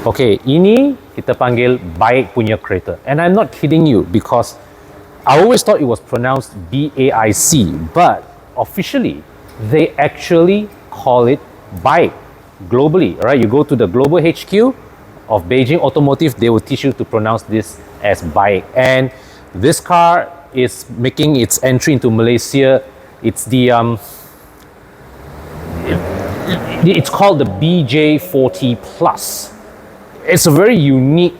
Okay, ini kita panggil BAIC punya kereta. And I'm not kidding you because I always thought it was pronounced BAIC, but officially they actually call it BAIC globally. All right, you go to the global HQ of Beijing Automotive, they will teach you to pronounce this as BAIC. And this car is making its entry into Malaysia. It's the it's called the BJ40 Plus. It's a very unique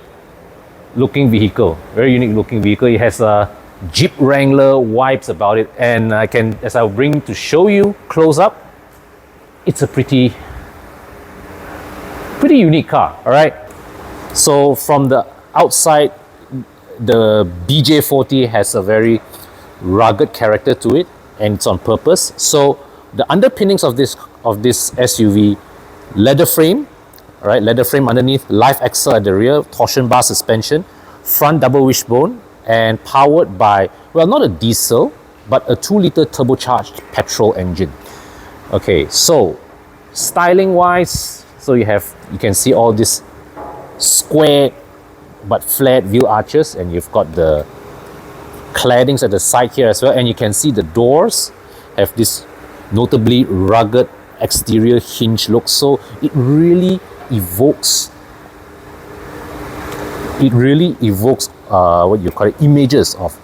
looking vehicle. It has a Jeep Wrangler vibes about it, and as I'll bring to show you close up, it's a pretty unique car. All right. So from the outside, the BJ40 has a very rugged character to it, and it's on purpose. So the underpinnings of this SUV, leather frame. All right, leather frame underneath, live axle at the rear, torsion bar suspension, front double wishbone, and powered by, well, not a diesel, but a 2-liter turbocharged petrol engine. Okay, so styling wise, so you can see all this square but flat wheel arches, and you've got the claddings at the side here as well, and you can see the doors have this notably rugged exterior hinge look. So it really evokes what you call it, images of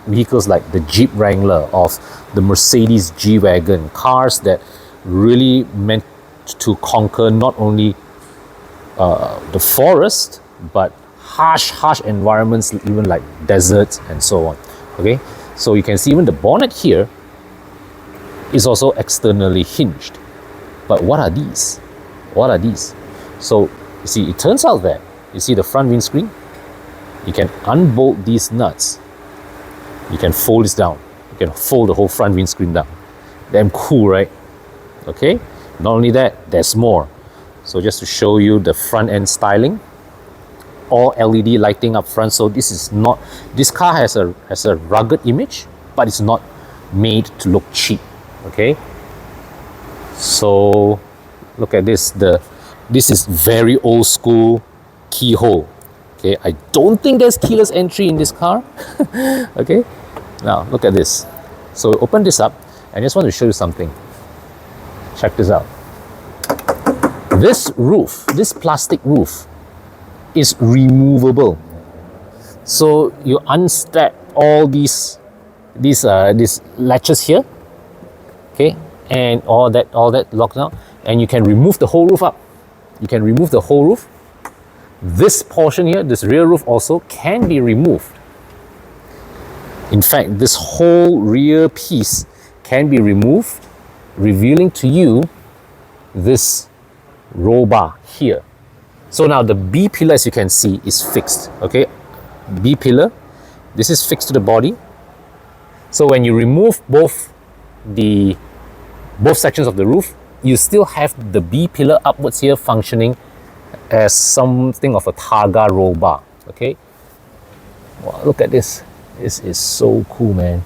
vehicles like the Jeep Wrangler, of the Mercedes G-Wagon, cars that really meant to conquer not only the forest but harsh environments, even like deserts and so on. Okay, so you can see even the bonnet here is also externally hinged. But what are these? So you see, it turns out that you see the front windscreen, you can unbolt these nuts, you can fold this down, you can fold the whole front windscreen down. Damn cool, right? Okay, not only that, there's more. So just to show you the front end styling, all LED lighting up front. So this car has a rugged image, but it's not made to look cheap. Okay, so look at this. This is very old school keyhole. Okay, I don't think there's keyless entry in this car. Okay, now look at this. So open this up, and I just want to show you something. Check this out. This roof, this plastic roof, is removable. So you unstrap all these latches here, okay, and all that locked down, and you can remove the whole roof up. You can remove the whole roof. This portion here, this rear roof also can be removed. In fact, this whole rear piece can be removed, revealing to you this roll bar here. So now the B pillar, as you can see, is fixed. Okay, B pillar, this is fixed to the body. So when you remove both sections of the roof, you still have the B pillar upwards here functioning as something of a targa roll bar. Okay, wow, look at this. This is so cool, man.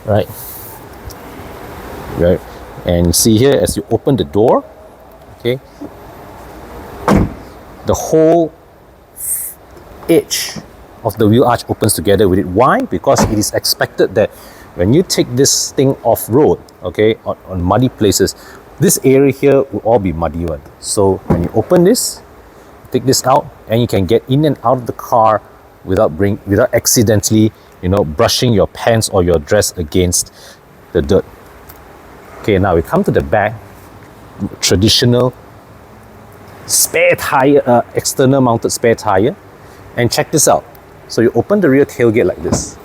Right, and you see here, as you open the door, okay, the whole edge of the wheel arch opens together with it. Why? Because it is expected that when you take this thing off-road, okay, on muddy places, this area here will all be muddy one. So when you open this, take this out, and you can get in and out of the car without accidentally, brushing your pants or your dress against the dirt. Okay, now we come to the back. Traditional spare tire, external mounted spare tire, and check this out. So you open the rear tailgate like this.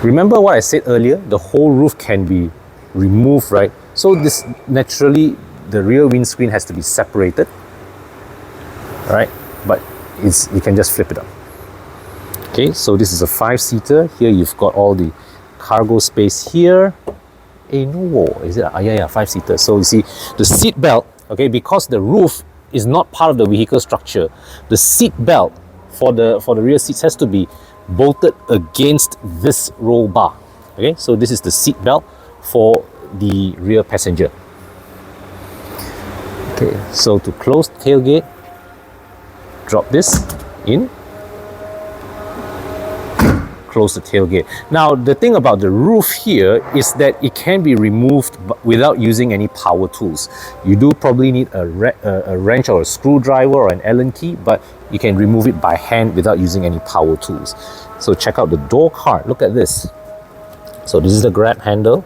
Remember what I said earlier? The whole roof can be removed, right? So this naturally, the rear windscreen has to be separated, right? But you can just flip it up. Okay, so this is a 5-seater. Here you've got all the cargo space here. No, is it? Yeah, 5-seater. So you see the seat belt. Okay, because the roof is not part of the vehicle structure, the seat belt for the rear seats has to be bolted against this roll bar. Okay, so this is the seat belt for the rear passenger. Okay, so to close the tailgate, drop this in, close the tailgate. Now the thing about the roof here is that it can be removed without using any power tools. You do probably need a wrench or a screwdriver or an Allen key, but you can remove it by hand without using any power tools. So check out the door card. Look at this. So this is the grab handle,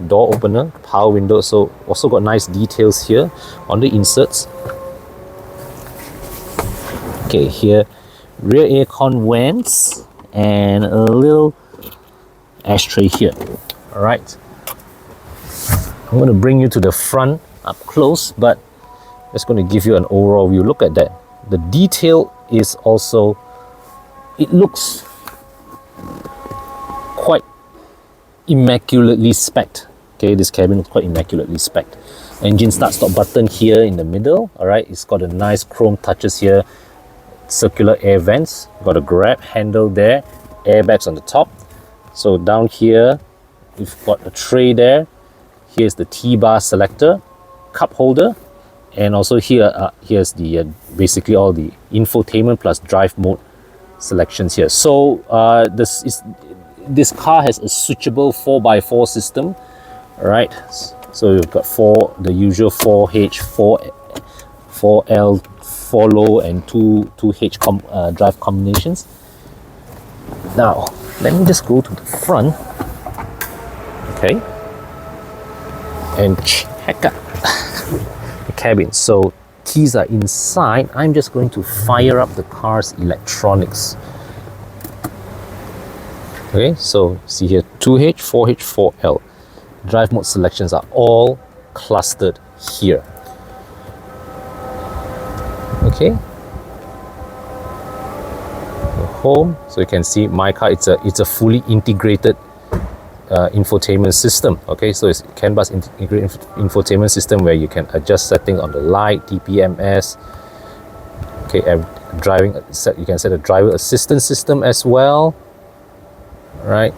door opener, power window. So also got nice details here on the inserts. Okay, here rear aircon vents and a little ashtray here. All right, I'm going to bring you to the front up close, but just going to give you an overall view. Look at that. The detail is also, it looks quite immaculately spec'd. Okay, this cabin looks quite immaculately spec'd. Engine start stop button here in the middle. All right, it's got a nice chrome touches here, circular air vents, got a grab handle there, airbags on the top. So down here we've got a tray there. Here's the T-bar selector, cup holder, and also here here's the basically all the infotainment plus drive mode selections here. So this car has a switchable 4x4 system. All right, so you've got the usual 4H, 4L, 4 low and 2H drive combinations. Now let me just go to the front, okay, and check out the cabin. So keys are inside. I'm just going to fire up the car's electronics. Okay, so see here 2H, 4H, 4L. Drive mode selections are all clustered here. Okay, the home, so you can see my car, it's a fully integrated infotainment system. Okay, so it's CAN bus integrated infotainment system where you can adjust settings on the light, TPMS. Okay, you can set a driver assistance system as well, right?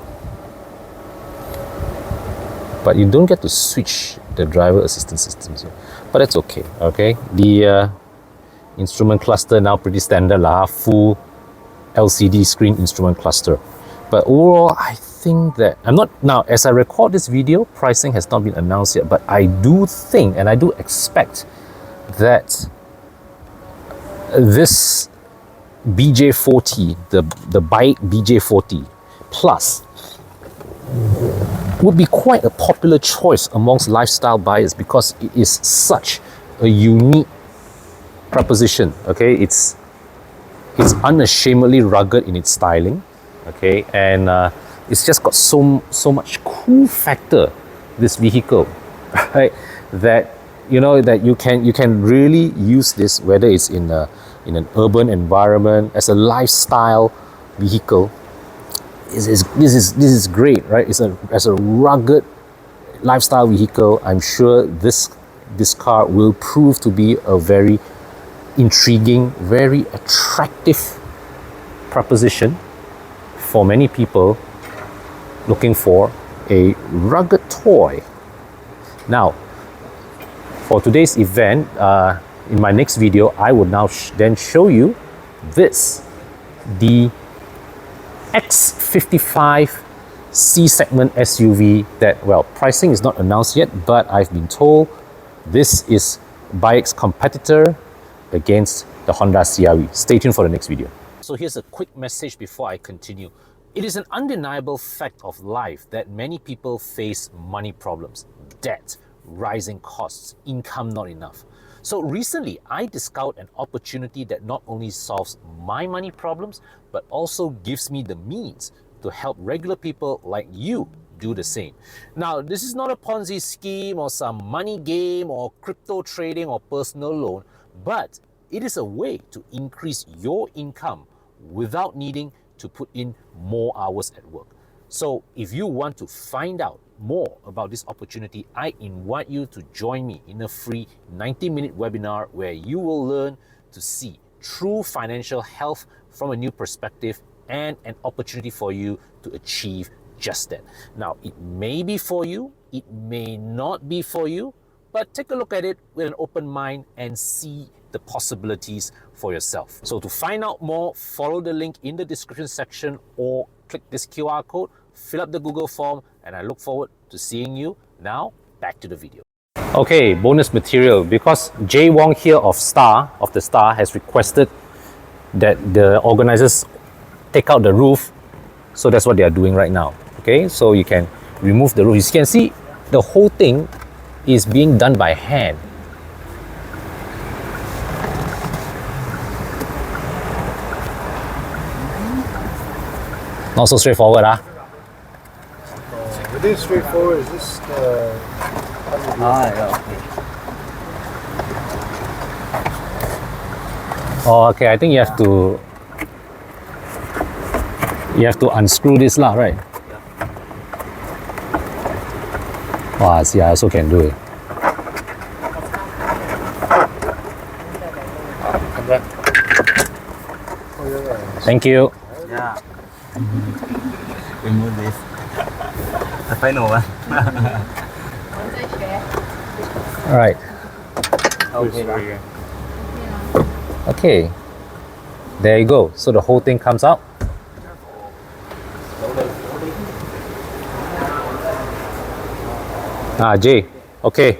But you don't get to switch the driver assistance systems here, but that's okay. Okay, the instrument cluster now pretty standard lah, full LCD screen instrument cluster. But overall, I think that now as I record this video, pricing has not been announced yet, but I do think and I do expect that this BJ40, the BAIC BJ40 Plus, would be quite a popular choice amongst lifestyle buyers because it is such a unique proposition. Okay, it's unashamedly rugged in its styling. Okay, and it's just got so much cool factor, this vehicle, right? That that you can really use this, whether it's in an urban environment, as a lifestyle vehicle. This is great, right? As a rugged lifestyle vehicle, I'm sure this car will prove to be a very intriguing, very attractive proposition for many people looking for a rugged toy. Now, for today's event, in my next video, I will now then show you this, the X55 C-segment SUV that, well, pricing is not announced yet, but I've been told this is BAIC's competitor against the Honda CR-V. Stay tuned for the next video. So here's a quick message before I continue. It is an undeniable fact of life that many people face money problems, debt, rising costs, income not enough. So recently, I discovered an opportunity that not only solves my money problems, but also gives me the means to help regular people like you do the same. Now, this is not a Ponzi scheme or some money game or crypto trading or personal loan, but it is a way to increase your income without needing to put in more hours at work. So if you want to find out more about this opportunity, I invite you to join me in a free 90-minute webinar where you will learn to see true financial health from a new perspective and an opportunity for you to achieve just that. Now, it may be for you, it may not be for you, but take a look at it with an open mind and see the possibilities for yourself. So to find out more, follow the link in the description section or click this QR code, fill up the Google form, and I look forward to seeing you. Now, back to the video. Okay, bonus material. Because Jay Wong here of the Star has requested that the organizers take out the roof, so that's what they are doing right now. Okay, so you can remove the roof. You can see the whole thing is being done by hand. Not so straightforward, huh? It is straightforward. It's just yeah, okay. Oh, okay. I think you have to unscrew this lah, right? Yeah. Wow, see, I also can do it. Thank you. Yeah. Remove this. The final one. All right. Okay. Okay. There you go. So the whole thing comes out. Jay. Okay.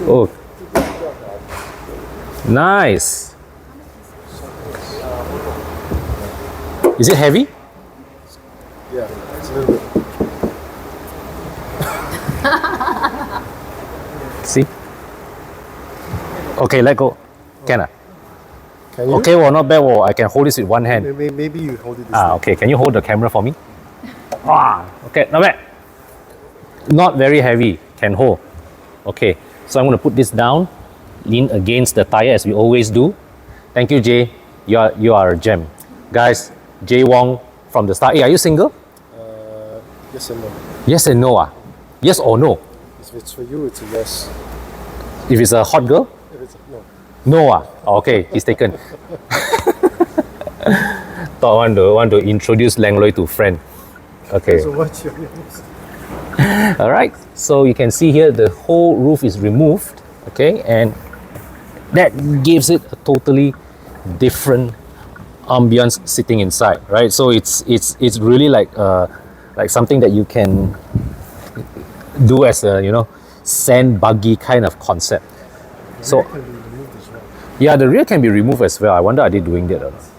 Oh. Nice. Is it heavy? yeah, it's a little bit. See? Okay, let go. Can I? Can you? Okay, well, not bad. Well, I can hold this with one hand. Maybe you hold it this way. Okay. Can you hold the camera for me? Okay, not bad. Not very heavy. Can hold. Okay, so I'm going to put this down, lean against the tire as we always do. Thank you, Jay. You are a gem. Guys, Jay Wong from the Star. Hey, are you single? Yes and no. Yes and no. Yes or no? If it's for you, it's a yes. If it's a hot girl? If it's no. No. Okay, he's taken. Thought want to introduce Lang Loi to friend. Okay. So what's your names? All right. So you can see here the whole roof is removed. Okay, and that gives it a totally different ambience sitting inside, right? So it's really like something that you can do as a sand buggy kind of concept. So Can be removed as well. yeah, the rear can be removed as well. I wonder are they doing that or not?